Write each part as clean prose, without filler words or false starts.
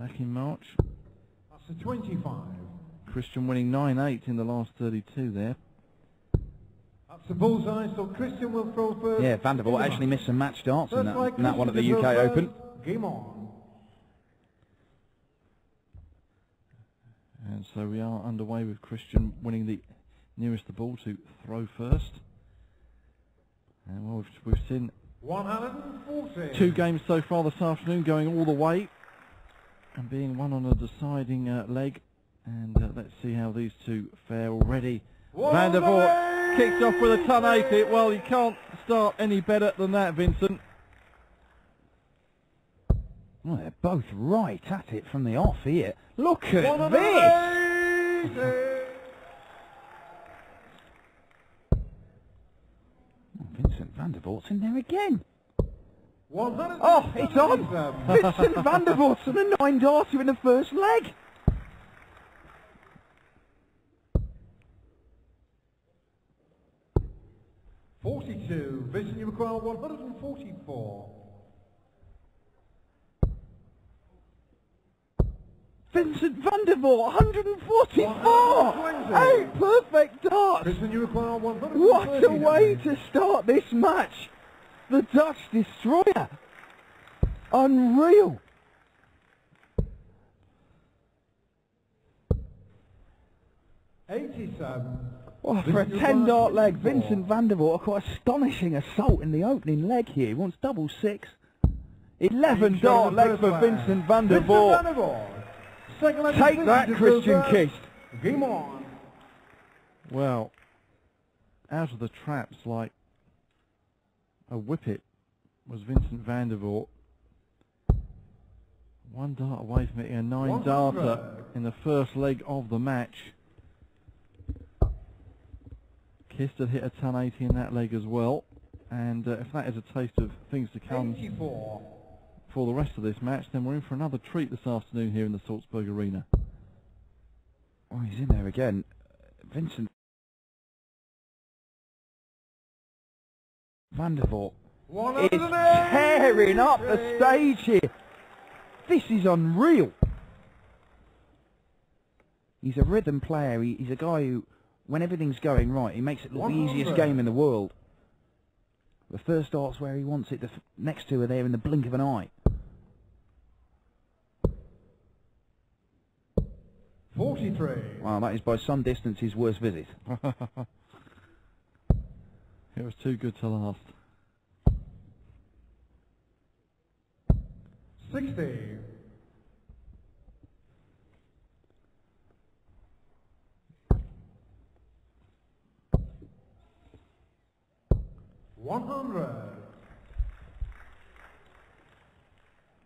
back in March. That's a 25. Christian winning 9-8 in the last 32 there. That's a bullseye, so Christian will throw first. Yeah, Van der Voort actually missed some match starts in that one at the UK first. Open. Game on. And so we are underway with Christian winning the nearest the ball to throw first. And well, we've seen 140. 2 games so far this afternoon going all the way and being one on a deciding leg. And let's see how these two fare already. Van der Voort kicks off with a ton 80. Well, you can't start any better than that, Vincent. Well, they're both right at it from the off here. Look at this! Vincent van der Voort's in there again. Oh, it's on! Vincent van der Voort's on a 9-darter in the first leg. .42. Vincent, you require 144. Vincent van der Voort, 144! 8 perfect darts! Vincent, you require 130. What a way to start this match! The Dutch destroyer! Unreal! .87. Oh, for a 10-dart leg, Vincent van der Voort, quite astonishing assault in the opening leg here. He wants double 6. 11-dart leg for Vincent van der Voort. Take that, Christian Kist. Game on. Well, out of the traps like a whippet was Vincent van der Voort. 1 dart away from hitting a 9-darter in the first leg of the match. Kist had hit a ton 80 in that leg as well, and if that is a taste of things to come 84. for the rest of this match, then we're in for another treat this afternoon here in the Salzburg Arena. Oh, he's in there again. Vincent van der Voort is tearing up the stage here. This is unreal. He's a rhythm player. He's a guy who, when everything's going right, he makes it look the easiest game in the world. The first dart's where he wants it, the next two are there in the blink of an eye. 43. Wow, that is by some distance his worst visit. It was too good to last. 60.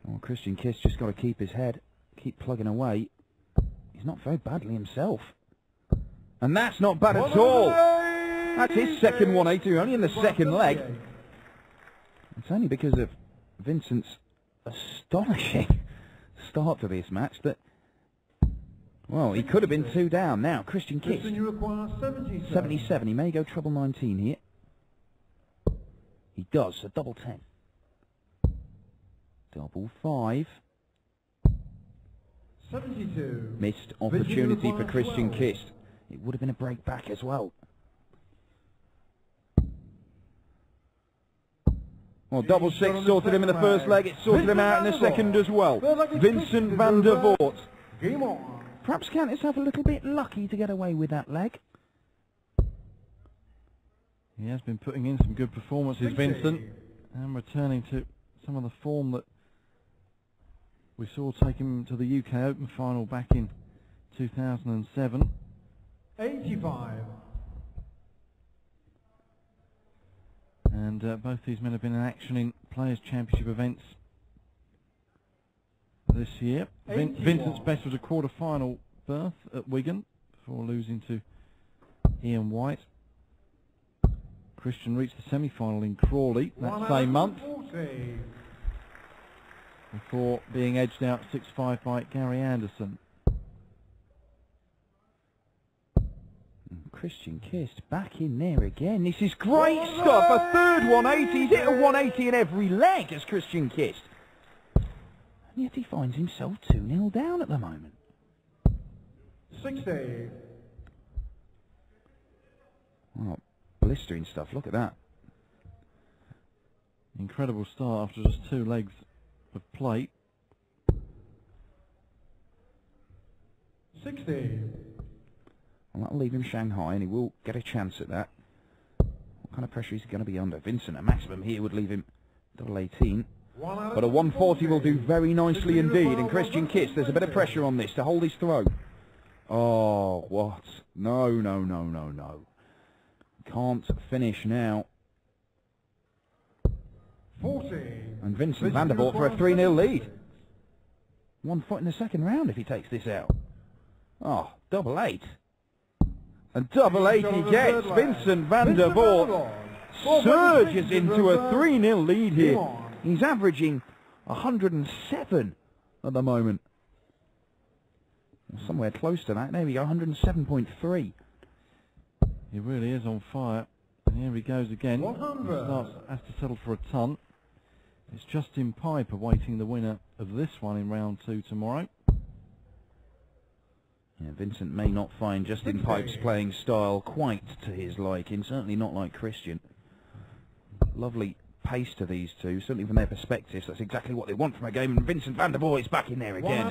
Well, Christian Kist just got to keep his head, keep plugging away. He's not very badly himself. And that's not bad at all. That's his second 180, only in the second leg. It's only because of Vincent's astonishing start to this match that, well, he could have been 2 down. Now, Christian Kist, 77. He may go treble 19 here. He does, a double 10. Double 5. 72. Missed opportunity for Christian Kist. It would have been a break back as well. Well, double 6 sorted him in the first leg. It sorted him out in the second as well. Vincent van der Voort. Game on. Perhaps count himself a little bit lucky to get away with that leg. He has been putting in some good performances, Vincent, and returning to some of the form that we saw take him to the UK Open final back in 2007. 85. And both these men have been in action in Players' Championship events this year. Vincent's best was a quarter-final berth at Wigan before losing to Ian White. Christian reached the semi-final in Crawley that same month before being edged out 6-5 by Gary Anderson. Christian Kist back in there again. This is great stuff. A third 180. He's hit a 180 in every leg as Christian Kist. And yet he finds himself 2-0 down at the moment. 60. Oh, blistering stuff, look at that. Incredible start after just 2 legs of play. 60. Well, that'll leave him Shanghai, and he will get a chance at that. What kind of pressure is he going to be under? Vincent, a maximum here would leave him double 18. But a 140 will do very nicely indeed. And Christian Kist, there's a bit of pressure on this to hold his throw. Oh, what? No, no, no, no, no. Can't finish now. 40. And Vincent van der Voort for a 3-0 lead. 1 foot in the second round if he takes this out. Oh, double 8. And double 8 he gets. Vincent van der Voort surges into a 3-0 lead here. He's averaging 107 at the moment. Somewhere close to that. There we go, 107.3. He really is on fire. And here he goes again. 100. Has to settle for a ton. It's Justin Pipe awaiting the winner of this one in round 2 tomorrow. Yeah, Vincent may not find Justin Pipe's playing style quite to his liking, certainly not like Christian. Lovely pace to these two, certainly from their perspectives. That's exactly what they want from a game, and Vincent van der Voort is back in there again.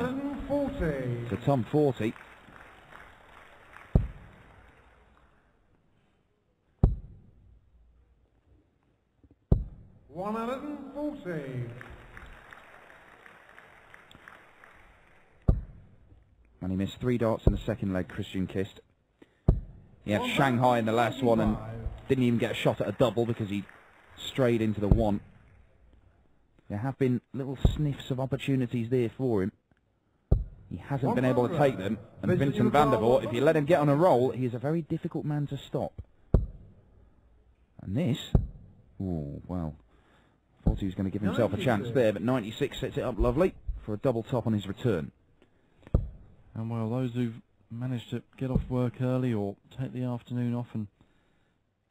140. To Tom 40. And he missed 3 darts in the second leg, Christian Kist. He had Shanghai in the last one and didn't even get a shot at a double because he strayed into the 1. There have been little sniffs of opportunities there for him. He hasn't been able to take them. And Vincent van der Voort, if you let him get on a roll, he is a very difficult man to stop. And this, oh, well, I thought he was going to give himself a chance there, but 96 sets it up lovely for a double top on his return. And well, those who've managed to get off work early or take the afternoon off and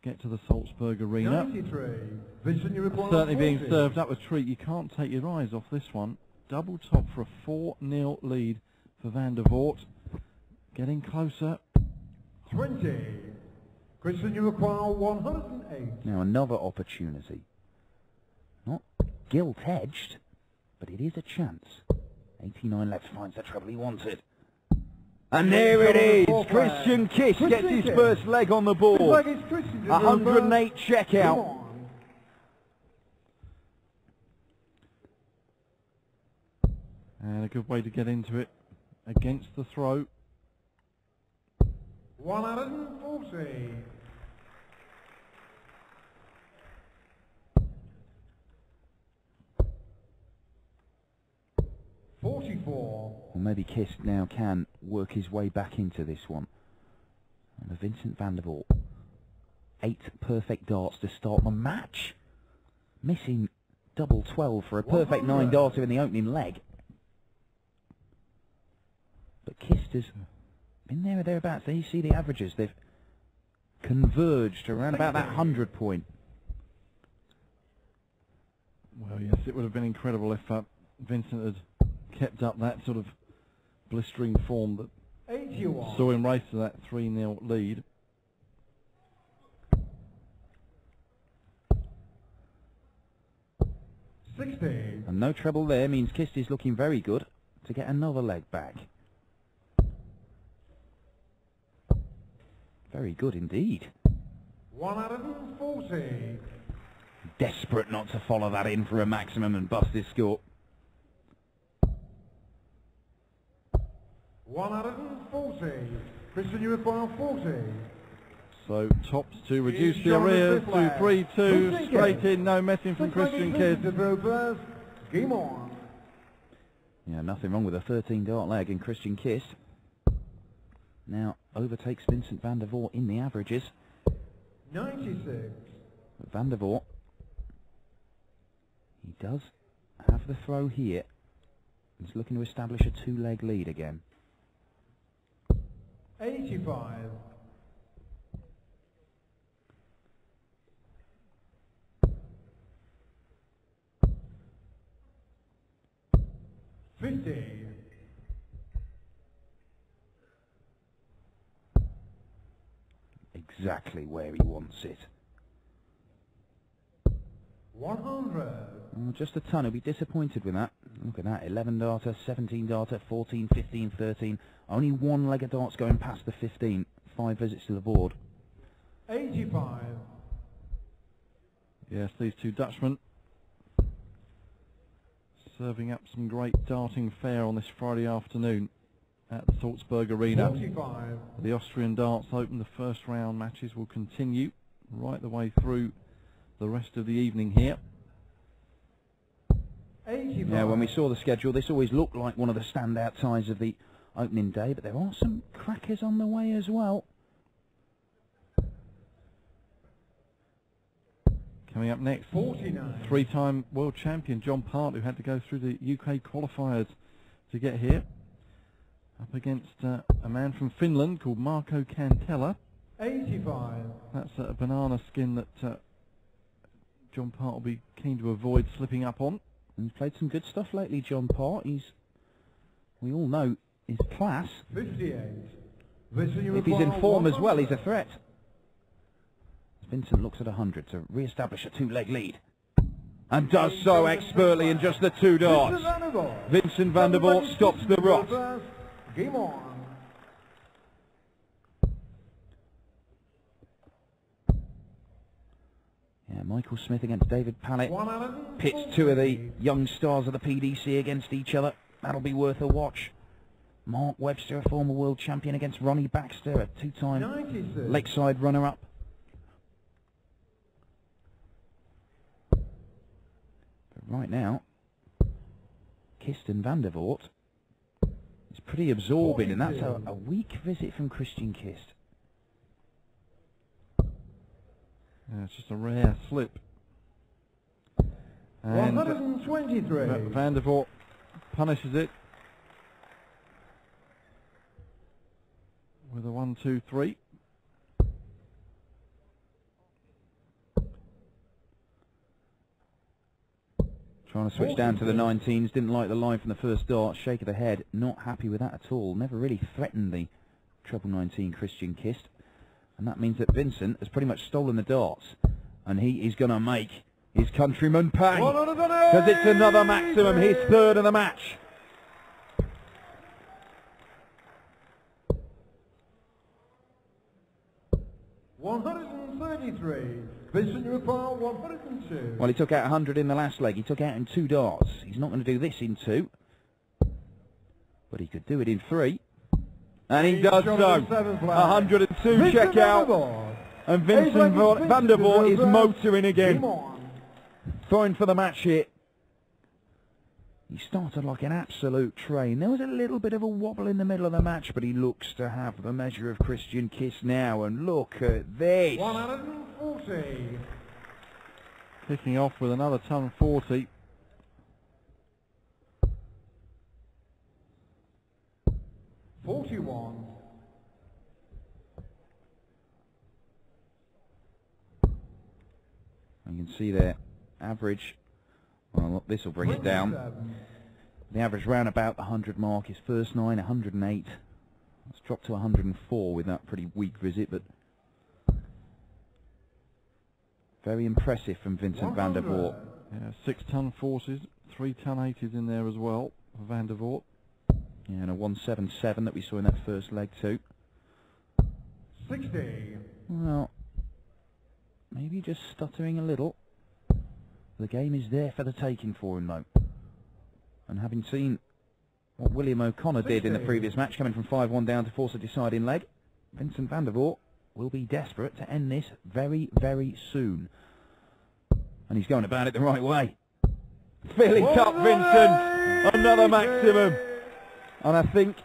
get to the Salzburg Arena, 93. Vincent, you require certainly being 40. served up a treat. You can't take your eyes off this one. Double top for a 4-0 lead for van der Voort. Getting closer. 20. Christian, you require 108. Now another opportunity. Not gilt-edged, but it is a chance. 89 left, finds the treble he wanted. And there it is! Christian Kist gets his first leg on the board. 108 checkout. And a good way to get into it against the throw. 140. Well, maybe Kist now can work his way back into this one. And Vincent van der Voort. 8 perfect darts to start the match. Missing double 12 for a perfect 9 darter in the opening leg. But Kist has been there or thereabouts. There you see the averages. They've converged around about that 100 point. Well, yes, it would have been incredible if Vincent had kept up that sort of blistering form that 81. saw him race to that 3-0 lead. And no treble there means Kist is looking very good to get another leg back. Very good indeed. 140. Desperate not to follow that in for a maximum and bust his score. 140. Christian, you require 40. So tops to reduce the arrears to 3-2. Straight in, no messing from Christian Kist. Game on. Yeah, nothing wrong with a 13 dart leg in Christian Kist. Now overtakes Vincent van der Voort in the averages. 96. But van der Voort, he does have the throw here. He's looking to establish a 2-leg lead again. 85. 50. Exactly where he wants it. 100. Oh, just a ton. He'll be disappointed with that. Look at that. 11 darter, 17 darter, 14, 15, 13. Only one leg of darts going past the 15. 5 visits to the board. 85. Yes, these two Dutchmen serving up some great darting fare on this Friday afternoon at the Salzburg Arena. 45. The Austrian Darts Open, the first round matches will continue right the way through the rest of the evening here. 85. Yeah, when we saw the schedule, this always looked like one of the standout ties of the opening day, but there are some crackers on the way as well. Coming up next, 49. three-time world champion John Part, who had to go through the UK qualifiers to get here, up against a man from Finland called Marco Cantella. 85. That's a banana skin that John Part will be keen to avoid slipping up on. He's played some good stuff lately, John Part. We all know his class. 58. If he's in form as well, he's a threat. Vincent looks at 100 to re-establish a 2-leg lead. And does so expertly in just the 2 darts. Vincent van der Voort stops the rot. Game on. Yeah, Michael Smith against David Pallett. Pits 2 of the young stars of the PDC against each other. That'll be worth a watch. Mark Webster, a former world champion, against Ronnie Baxter, a 2-time Lakeside runner-up. Right now, Kist and van der Voort is pretty absorbing, and that's a weak visit from Christian Kist. Yeah, it's just a rare slip. And 123. Van der Voort punishes it with a 1, 2, 3. Trying to switch down to the 19s, didn't like the line from the first dart, shake of the head, not happy with that at all, never really threatened the treble 19 Christian Kist, and that means that Vincent has pretty much stolen the darts, and he is going to make his countryman pay, because it's another maximum, his 3rd of the match. $133. Vincent, you require 102. Well, he took out 100 in the last leg. He took out in 2 darts. He's not going to do this in 2, but he could do it in 3. And he does so. 102 check out. And Vincent van der Voort is motoring again. Throwing for the match here. He started like an absolute train. There was a little bit of a wobble in the middle of the match, but he looks to have the measure of Christian Kist now. And look at this. 140. Kicking off with another ton 40. $41. You can see there, average. Well, look, this will bring it down. The average round about the 100 mark. His first 9, 108. It's dropped to 104 with that pretty weak visit, but very impressive from Vincent van der Voort. Yeah, 6 ton 40s, 3 ton 80s in there as well for van der Voort. Yeah, and a 177 that we saw in that first leg too. 60. Well, maybe just stuttering a little. The game is there for the taking for him though. And having seen what William O'Connor did in the previous match, coming from 5-1 down to force a deciding leg, Vincent van der Voort will be desperate to end this very, very soon. And he's going about it the right way. Filling up Vincent, another maximum. And I think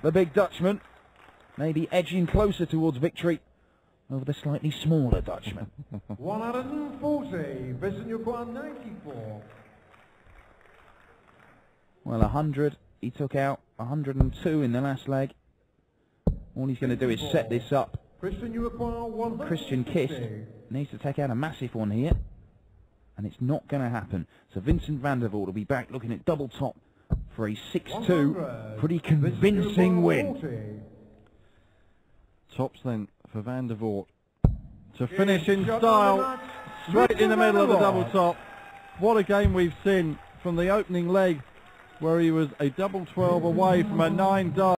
the big Dutchman may be edging closer towards victory over the slightly smaller Dutchman. 140. Vincent, you require 94. Well, 100, he took out 102 in the last leg. All he's going to do is set this up. Christian, you require 150. Christian Kist needs to take out a massive one here, and it's not going to happen. So Vincent van der Voort will be back looking at double top for a 6-2, pretty convincing win. Tops then for Van der Voort to finish in style, straight in the middle of the double top. What a game we've seen from the opening leg, where he was a double 12 away from a 9 dart.